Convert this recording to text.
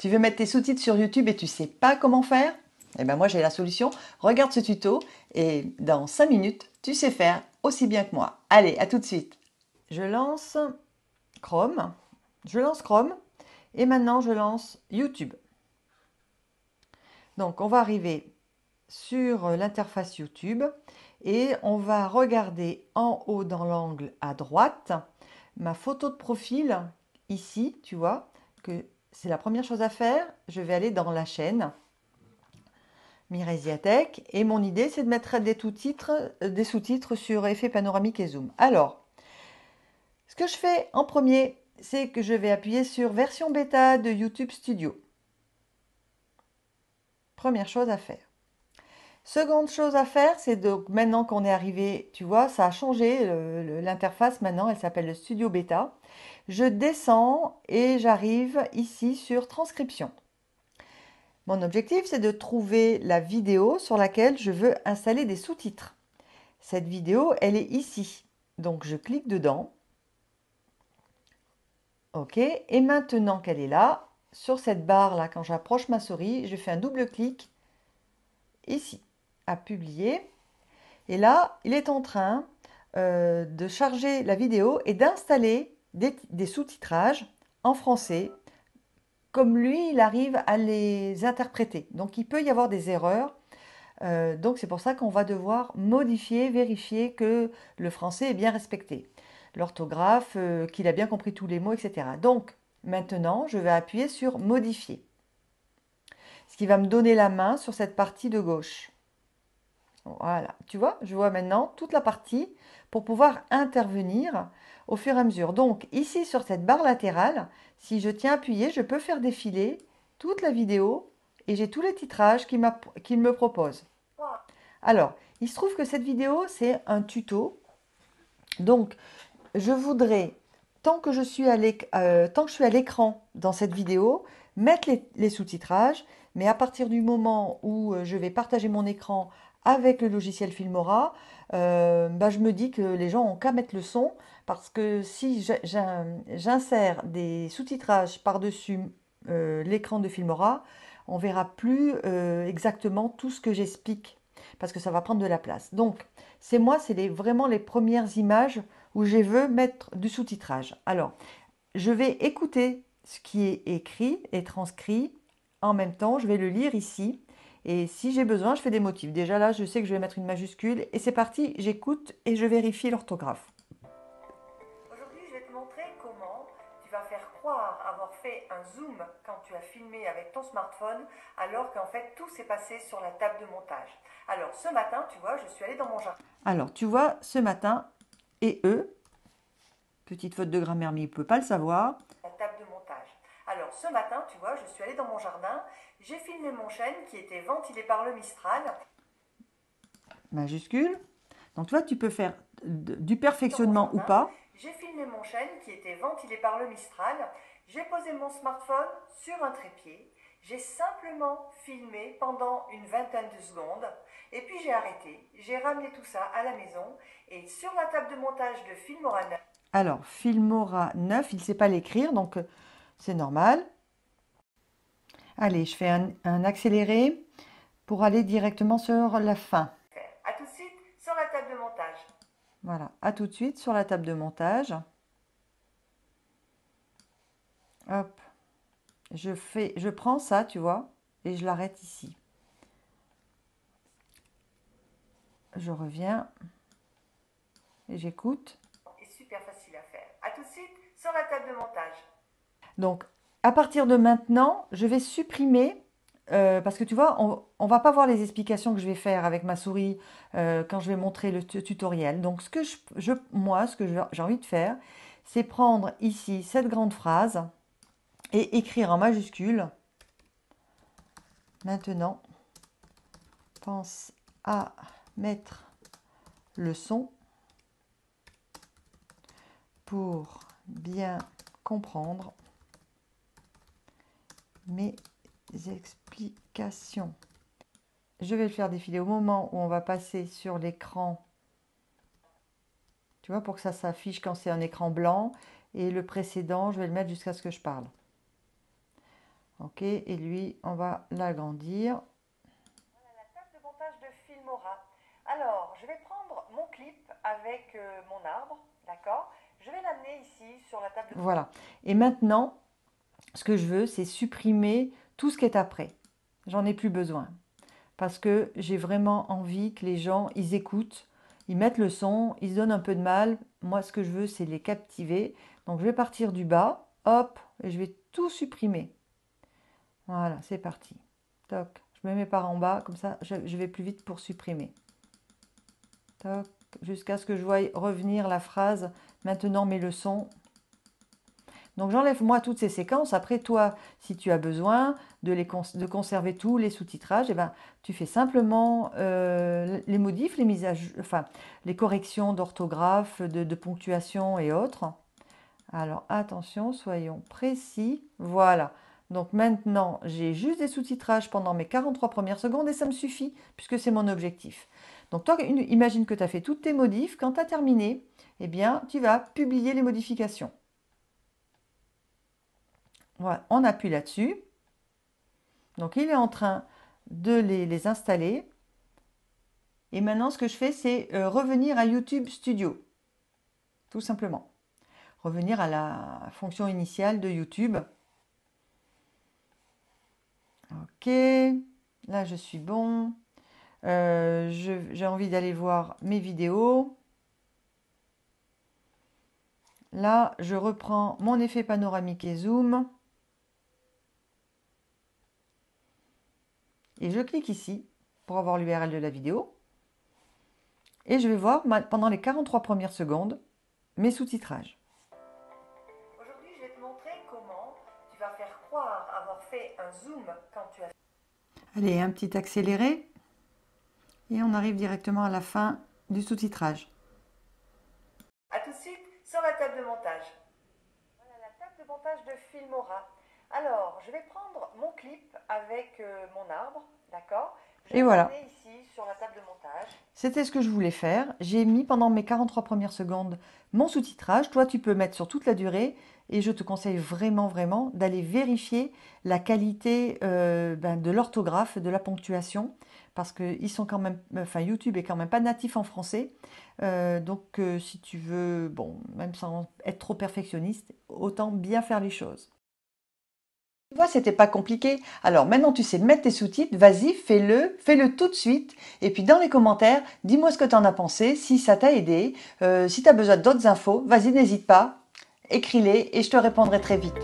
Tu veux mettre tes sous-titres sur YouTube et tu sais pas comment faire? Eh bien moi j'ai la solution. Regarde ce tuto et dans 5 minutes, tu sais faire aussi bien que moi. Allez, à tout de suite. Je lance Chrome. Je lance Chrome et maintenant je lance YouTube. Donc on va arriver sur l'interface YouTube et on va regarder en haut dans l'angle à droite ma photo de profil. Ici, tu vois que c'est la première chose à faire. Je vais aller dans la chaîne Mireille Ziatek et mon idée c'est de mettre des sous-titres sur effet panoramique et zoom. Alors, ce que je fais en premier, c'est que je vais appuyer sur version bêta de YouTube Studio. Première chose à faire. Seconde chose à faire, c'est donc maintenant qu'on est arrivé, tu vois, ça a changé l'interface maintenant, elle s'appelle le Studio Beta. Je descends et j'arrive ici sur transcription. Mon objectif, c'est de trouver la vidéo sur laquelle je veux installer des sous-titres. Cette vidéo, elle est ici. Donc, je clique dedans. OK. Et maintenant qu'elle est là, sur cette barre-là, quand j'approche ma souris, je fais un double clic ici, à publier. Et là, il est en train de charger la vidéo et d'installer des sous-titrages en français, comme lui, il arrive à les interpréter. Donc, il peut y avoir des erreurs. Donc, c'est pour ça qu'on va devoir modifier, vérifier que le français est bien respecté. L'orthographe, qu'il a bien compris tous les mots, etc. Donc, maintenant, je vais appuyer sur modifier. Ce qui va me donner la main sur cette partie de gauche. Voilà, tu vois, je vois maintenant toute la partie pour pouvoir intervenir au fur et à mesure. Donc ici sur cette barre latérale, si je tiens appuyé, je peux faire défiler toute la vidéo et j'ai tous les titrages qu'il me propose. Alors, il se trouve que cette vidéo, c'est un tuto. Donc, je voudrais, tant que je suis à l'écran dans cette vidéo, mettre les sous-titrages, mais à partir du moment où je vais partager mon écran avec le logiciel Filmora, je me dis que les gens ont qu'à mettre le son, parce que si j'insère des sous-titrages par-dessus l'écran de Filmora, on verra plus exactement tout ce que j'explique, parce que ça va prendre de la place. Donc, c'est vraiment les premières images où je veux mettre du sous-titrage. Alors, je vais écouter ce qui est écrit et transcrit. En même temps, je vais le lire ici. Et si j'ai besoin, je fais des motifs. Déjà là, je sais que je vais mettre une majuscule. Et c'est parti, j'écoute et je vérifie l'orthographe. Aujourd'hui, je vais te montrer comment tu vas faire croire avoir fait un zoom quand tu as filmé avec ton smartphone, alors qu'en fait tout s'est passé sur la table de montage. Alors ce matin, tu vois, je suis allée dans mon jardin. Alors, tu vois, ce matin, et eux, petite faute de grammaire, mais il ne peut pas le savoir. La table de montage. Alors ce matin, tu vois, je suis allée dans mon jardin, j'ai filmé mon chêne qui était ventilé par le Mistral. Majuscule. Donc, tu vois, tu peux faire du Dans mon perfectionnement ou jardin, pas. j'ai filmé mon chêne qui était ventilé par le Mistral. J'ai posé mon smartphone sur un trépied. J'ai simplement filmé pendant une vingtaine de secondes. Et puis j'ai arrêté. J'ai ramené tout ça à la maison. Et sur la table de montage de Filmora 9. Alors, Filmora 9, il ne sait pas l'écrire, donc c'est normal. Allez, je fais un accéléré pour aller directement sur la fin. A tout de suite sur la table de montage. Voilà, à tout de suite sur la table de montage. Hop, je prends ça, tu vois, et je l'arrête ici. Je reviens et j'écoute. C'est super facile à faire. A tout de suite sur la table de montage. Donc, à partir de maintenant, je vais supprimer, parce que tu vois, on ne va pas voir les explications que je vais faire avec ma souris quand je vais montrer le tutoriel. Donc, moi, ce que j'ai envie de faire, c'est prendre ici cette grande phrase et écrire en majuscule. Maintenant, pense à mettre le son pour bien comprendre mes explications. Je vais le faire défiler au moment où on va passer sur l'écran, tu vois, pour que ça s'affiche quand c'est un écran blanc. Et le précédent, je vais le mettre jusqu'à ce que je parle. Ok, et lui, on va l'agrandir. Voilà la table de montage de Filmora. Alors, je vais prendre mon clip avec mon arbre, d'accord? Je vais l'amener ici sur la table de... Voilà. Et maintenant, ce que je veux, c'est supprimer tout ce qui est après. J'en ai plus besoin. Parce que j'ai vraiment envie que les gens, ils écoutent, ils mettent le son, ils se donnent un peu de mal. Moi, ce que je veux, c'est les captiver. Donc, je vais partir du bas, hop, et je vais tout supprimer. Voilà, c'est parti. Toc, je me mets par en bas, comme ça, je vais plus vite pour supprimer. Toc, jusqu'à ce que je voie revenir la phrase « Maintenant, mets le son ». Donc, j'enlève moi toutes ces séquences. Après, toi, si tu as besoin de conserver tous les sous-titrages, eh ben, tu fais simplement les modifs, les mises à jour, enfin, les corrections d'orthographe, de ponctuation et autres. Alors, attention, soyons précis. Voilà. Donc, maintenant, j'ai juste des sous-titrages pendant mes 43 premières secondes et ça me suffit puisque c'est mon objectif. Donc, toi, imagine que tu as fait toutes tes modifs. Quand tu as terminé, eh bien, tu vas publier les modifications. Voilà, on appuie là-dessus. Donc, il est en train de les installer. Et maintenant, ce que je fais, c'est revenir à YouTube Studio. Tout simplement. Revenir à la fonction initiale de YouTube. Ok. Là, je suis bon. J'ai envie d'aller voir mes vidéos. Là, je reprends mon effet panoramique et zoom. Et je clique ici pour avoir l'URL de la vidéo. Et je vais voir pendant les 43 premières secondes mes sous-titrages. Aujourd'hui, je vais te montrer comment tu vas faire croire avoir fait un zoom quand tu as... Allez, un petit accéléré. Et on arrive directement à la fin du sous-titrage. A tout de suite sur la table de montage. Voilà la table de montage de Filmora. Alors, je vais prendre mon clip avec mon arbre, d'accord? Je vais l'amener ici sur la table de montage. C'était ce que je voulais faire. J'ai mis pendant mes 43 premières secondes mon sous-titrage. Toi, tu peux mettre sur toute la durée. Et je te conseille vraiment, vraiment d'aller vérifier la qualité de l'orthographe, de la ponctuation. Parce que ils sont quand même, enfin, YouTube est quand même pas natif en français. Donc, si tu veux, bon, même sans être trop perfectionniste, autant bien faire les choses. Tu vois, c'était pas compliqué. Alors maintenant, tu sais mettre tes sous-titres, vas-y, fais-le tout de suite. Et puis dans les commentaires, dis-moi ce que tu en as pensé, si ça t'a aidé, si tu as besoin d'autres infos, vas-y, n'hésite pas, écris-les et je te répondrai très vite.